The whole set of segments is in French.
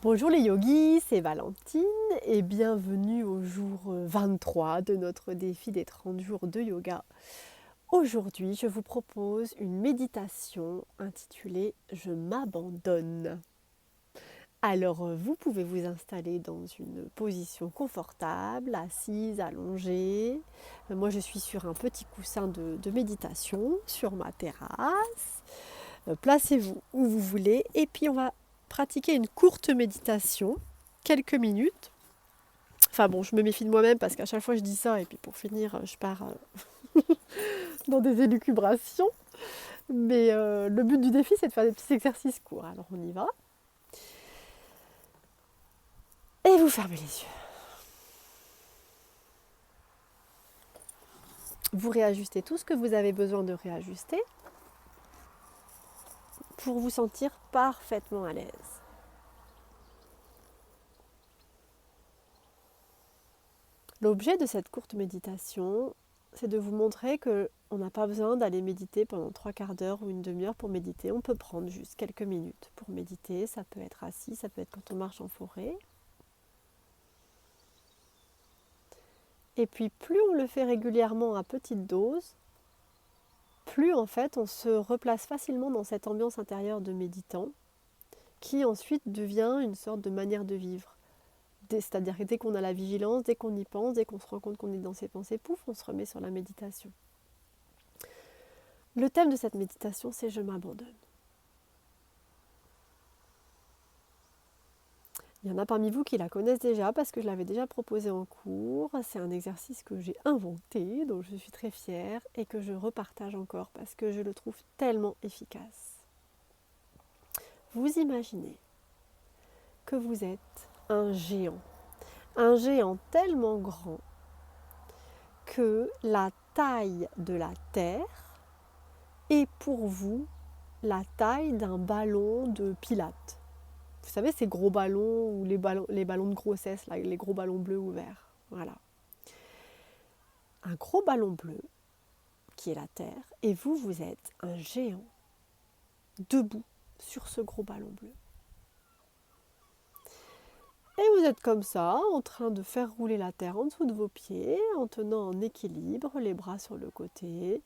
Bonjour les yogis, c'est Valentine et bienvenue au jour 23 de notre défi des 30 jours de yoga. Aujourd'hui, je vous propose une méditation intitulée « Je m'abandonne ». Alors, vous pouvez vous installer dans une position confortable, assise, allongée. Moi, je suis sur un petit coussin de méditation sur ma terrasse. Placez-vous où vous voulez et puis on va pratiquer une courte méditation, quelques minutes. Enfin bon, je me méfie de moi-même parce qu'à chaque fois je dis ça et puis pour finir je pars dans des élucubrations. Mais le but du défi c'est de faire des petits exercices courts. Alors on y va. Et vous fermez les yeux. Vous réajustez tout ce que vous avez besoin de réajuster pour vous sentir parfaitement à l'aise. L'objet de cette courte méditation, c'est de vous montrer qu'on n'a pas besoin d'aller méditer pendant 3/4 d'heure ou une demi-heure pour méditer. On peut prendre juste quelques minutes pour méditer. Ça peut être assis, ça peut être quand on marche en forêt. Et puis plus on le fait régulièrement à petite dose, plus en fait on se replace facilement dans cette ambiance intérieure de méditant qui ensuite devient une sorte de manière de vivre. C'est-à-dire que dès qu'on a la vigilance, dès qu'on y pense, dès qu'on se rend compte qu'on est dans ses pensées, pouf, on se remet sur la méditation. Le thème de cette méditation, c'est « Je m'abandonne ». Il y en a parmi vous qui la connaissent déjà parce que je l'avais déjà proposée en cours. C'est un exercice que j'ai inventé, dont je suis très fière et que je repartage encore parce que je le trouve tellement efficace. Vous imaginez que vous êtes un géant tellement grand que la taille de la Terre est pour vous la taille d'un ballon de pilates. Vous savez, ces gros ballons ou les ballons de grossesse, là, les gros ballons bleus ou verts. Voilà. Un gros ballon bleu qui est la Terre et vous, vous êtes un géant debout sur ce gros ballon bleu. Et vous êtes comme ça, en train de faire rouler la Terre en dessous de vos pieds, en tenant en équilibre, les bras sur le côté.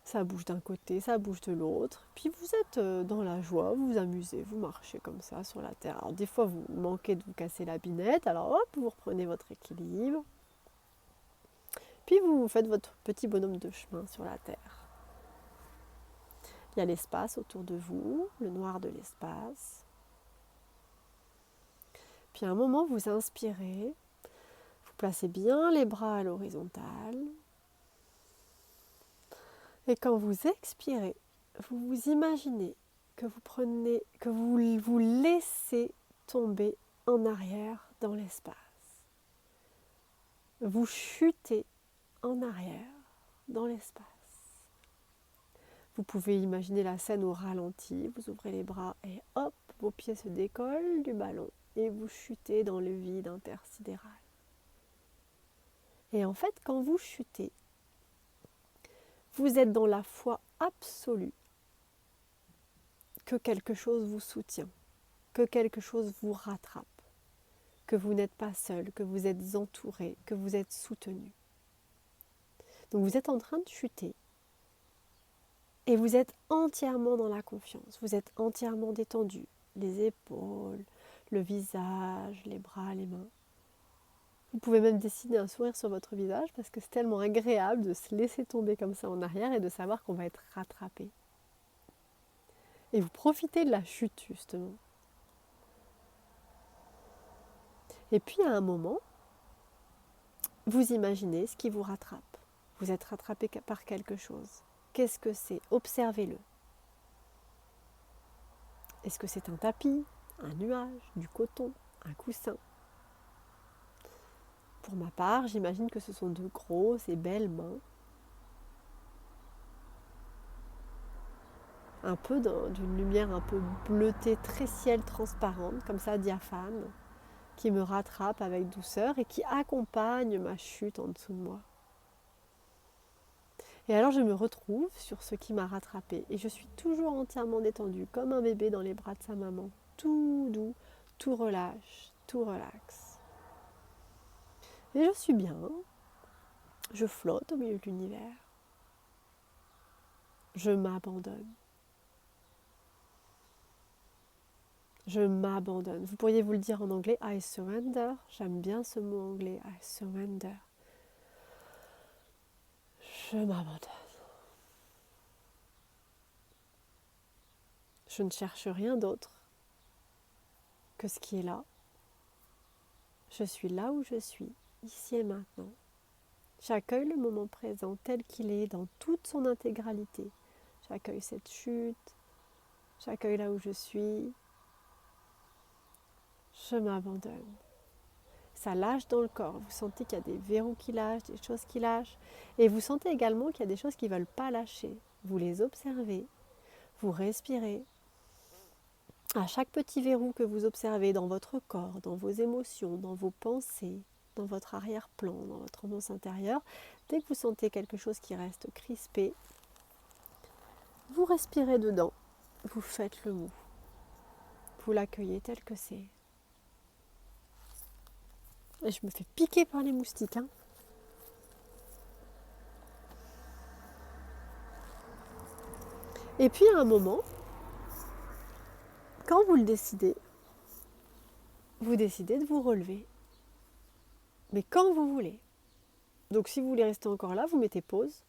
Ça bouge d'un côté, ça bouge de l'autre. Puis vous êtes dans la joie, vous vous amusez, vous marchez comme ça sur la terre. Alors des fois vous manquez de vous casser la binette, alors hop, vous reprenez votre équilibre. Puis vous faites votre petit bonhomme de chemin sur la terre. Il y a l'espace autour de vous, le noir de l'espace. Puis à un moment vous inspirez, vous placez bien les bras à l'horizontale. Et quand vous expirez, vous vous imaginez que vous vous laissez tomber en arrière dans l'espace. Vous chutez en arrière dans l'espace. Vous pouvez imaginer la scène au ralenti, vous ouvrez les bras et hop, vos pieds se décollent du ballon et vous chutez dans le vide intersidéral. Et en fait, quand vous chutez, vous êtes dans la foi absolue que quelque chose vous soutient, que quelque chose vous rattrape, que vous n'êtes pas seul, que vous êtes entouré, que vous êtes soutenu. Donc vous êtes en train de chuter et vous êtes entièrement dans la confiance, vous êtes entièrement détendu, les épaules, le visage, les bras, les mains. Vous pouvez même dessiner un sourire sur votre visage parce que c'est tellement agréable de se laisser tomber comme ça en arrière et de savoir qu'on va être rattrapé. Et vous profitez de la chute justement. Et puis à un moment, vous imaginez ce qui vous rattrape. Vous êtes rattrapé par quelque chose. Qu'est-ce que c'est? Observez-le. Est-ce que c'est un tapis, un nuage, du coton, un coussin? Pour ma part, j'imagine que ce sont de grosses et belles mains. Un peu d'une lumière un peu bleutée, très ciel transparente, comme ça, diaphane, qui me rattrape avec douceur et qui accompagne ma chute en dessous de moi. Et alors je me retrouve sur ce qui m'a rattrapée et je suis toujours entièrement détendue, comme un bébé dans les bras de sa maman, tout doux, tout relâche, tout relaxe. Et je suis bien, je flotte au milieu de l'univers, je m'abandonne. Je m'abandonne. Vous pourriez vous le dire en anglais, I surrender. J'aime bien ce mot anglais, I surrender. Je m'abandonne. Je ne cherche rien d'autre que ce qui est là. Je suis là où je suis, ici et maintenant. J'accueille le moment présent tel qu'il est dans toute son intégralité. J'accueille cette chute, j'accueille là où je suis. Je m'abandonne. Ça lâche dans le corps. Vous sentez qu'il y a des verrous qui lâchent, des choses qui lâchent. Et vous sentez également qu'il y a des choses qui ne veulent pas lâcher. Vous les observez, vous respirez. À chaque petit verrou que vous observez dans votre corps, dans vos émotions, dans vos pensées, dans votre arrière-plan, dans votre ambiance intérieure, dès que vous sentez quelque chose qui reste crispé, vous respirez dedans, vous faites le mou. Vous l'accueillez tel que c'est. Et je me fais piquer par les moustiques. Et puis à un moment, quand vous le décidez, vous décidez de vous relever. Mais quand vous voulez. Donc si vous voulez rester encore là, vous mettez pause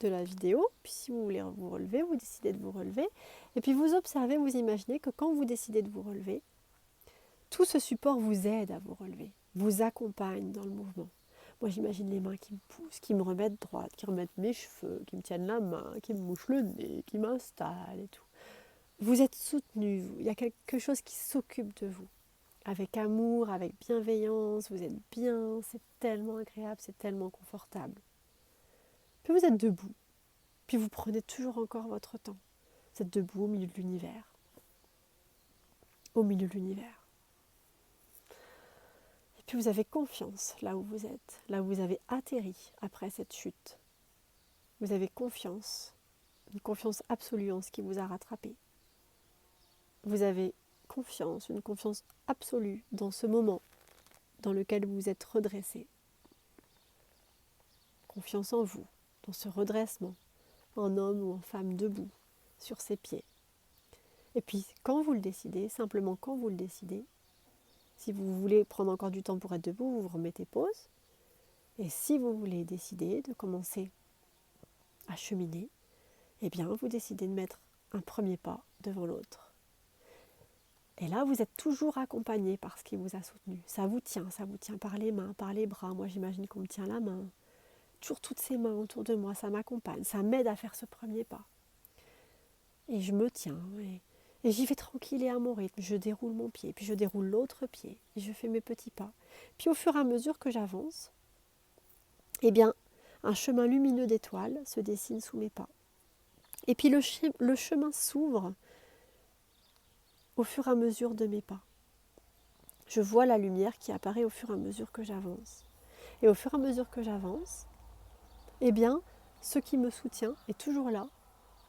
de la vidéo. Puis si vous voulez vous relever, vous décidez de vous relever. Et puis vous observez, vous imaginez que quand vous décidez de vous relever, tout ce support vous aide à vous relever, vous accompagne dans le mouvement. Moi j'imagine les mains qui me poussent, qui me remettent droite, qui remettent mes cheveux, qui me tiennent la main, qui me mouchent le nez, qui m'installent et tout. Vous êtes soutenu, il y a quelque chose qui s'occupe de vous. Avec amour, avec bienveillance, vous êtes bien, c'est tellement agréable, c'est tellement confortable. Puis vous êtes debout, puis vous prenez toujours encore votre temps. Vous êtes debout au milieu de l'univers. Au milieu de l'univers. Et puis vous avez confiance là où vous êtes, là où vous avez atterri après cette chute. Vous avez confiance, une confiance absolue en ce qui vous a rattrapé. Vous avez confiance, une confiance absolue dans ce moment dans lequel vous êtes redressé. Confiance en vous, dans ce redressement, en homme ou en femme debout, sur ses pieds. Et puis, quand vous le décidez, simplement quand vous le décidez, si vous voulez prendre encore du temps pour être debout, vous vous remettez pause. Et si vous voulez décider de commencer à cheminer, eh bien, vous décidez de mettre un premier pas devant l'autre. Et là, vous êtes toujours accompagné par ce qui vous a soutenu. Ça vous tient par les mains, par les bras. Moi, j'imagine qu'on me tient la main. Toujours toutes ces mains autour de moi, ça m'accompagne, ça m'aide à faire ce premier pas. Et je me tiens, et j'y vais tranquille et à mon rythme. Je déroule mon pied, puis je déroule l'autre pied, et je fais mes petits pas. Puis au fur et à mesure que j'avance, eh bien, un chemin lumineux d'étoiles se dessine sous mes pas. Et puis le chemin s'ouvre au fur et à mesure de mes pas. Je vois la lumière qui apparaît au fur et à mesure que j'avance. Et au fur et à mesure que j'avance, eh bien, ce qui me soutient est toujours là,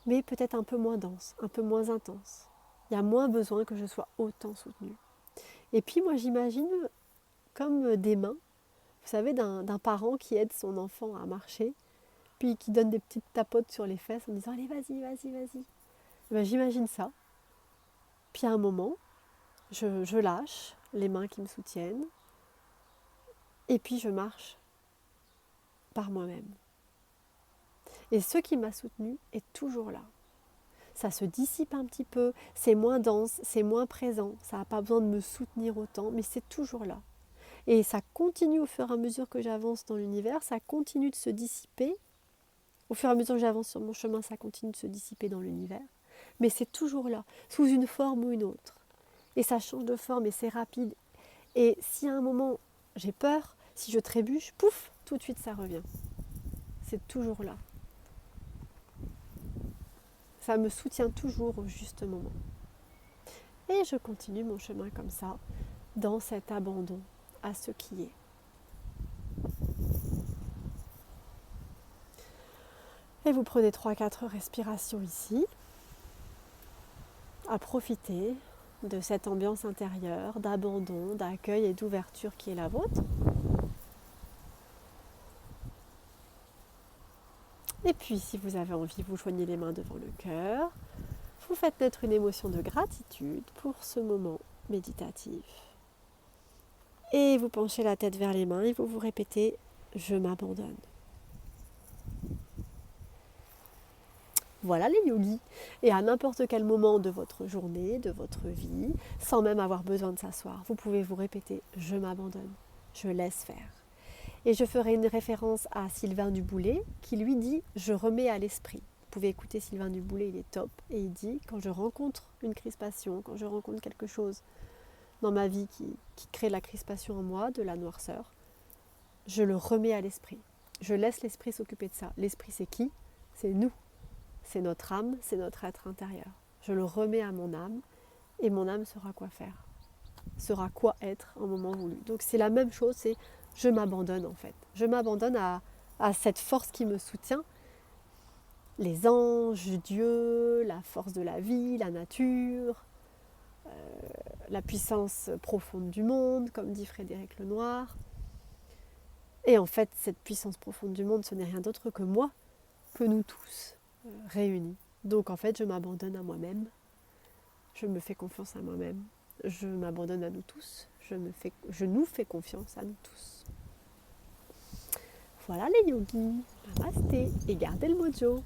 mais peut-être un peu moins dense, un peu moins intense. Il y a moins besoin que je sois autant soutenue. Et puis moi, j'imagine comme des mains, vous savez, d'un parent qui aide son enfant à marcher, puis qui donne des petites tapotes sur les fesses en disant « Allez, vas-y, vas-y, vas-y ». J'imagine ça. Puis à un moment, je lâche les mains qui me soutiennent, et puis je marche par moi-même. Et ce qui m'a soutenu est toujours là. Ça se dissipe un petit peu, c'est moins dense, c'est moins présent, ça n'a pas besoin de me soutenir autant, mais c'est toujours là. Et ça continue au fur et à mesure que j'avance dans l'univers, ça continue de se dissiper. Au fur et à mesure que j'avance sur mon chemin, ça continue de se dissiper dans l'univers. Mais c'est toujours là, sous une forme ou une autre. Et ça change de forme et c'est rapide. Et si à un moment j'ai peur, si je trébuche, pouf, tout de suite ça revient. C'est toujours là. Ça me soutient toujours au juste moment. Et je continue mon chemin comme ça, dans cet abandon à ce qui est. Et vous prenez 3-4 respirations ici, à profiter de cette ambiance intérieure, d'abandon, d'accueil et d'ouverture qui est la vôtre. Et puis, si vous avez envie, vous joignez les mains devant le cœur. Vous faites naître une émotion de gratitude pour ce moment méditatif. Et vous penchez la tête vers les mains et vous vous répétez « Je m'abandonne ». Voilà les yogis. Et à n'importe quel moment de votre journée, de votre vie, sans même avoir besoin de s'asseoir, vous pouvez vous répéter « Je m'abandonne, je laisse faire ». Et je ferai une référence à Sylvain Duboullay qui lui dit « Je remets à l'esprit ». Vous pouvez écouter Sylvain Duboullay, il est top. Et il dit « Quand je rencontre une crispation, quand je rencontre quelque chose dans ma vie qui crée la crispation en moi, de la noirceur, je le remets à l'esprit. Je laisse l'esprit s'occuper de ça. L'esprit, c'est qui? C'est nous. C'est notre âme, c'est notre être intérieur. Je le remets à mon âme et mon âme saura quoi faire, saura quoi être en moment voulu. Donc c'est la même chose, c'est je m'abandonne en fait. Je m'abandonne à cette force qui me soutient, les anges, Dieu, la force de la vie, la nature, la puissance profonde du monde, comme dit Frédéric Lenoir. Et en fait, cette puissance profonde du monde, ce n'est rien d'autre que moi, que nous tous, réunis. Donc en fait, je m'abandonne à moi-même, je me fais confiance à moi-même, je m'abandonne à nous tous, je nous fais confiance à nous tous. Voilà les yogis, namasté et gardez le mojo.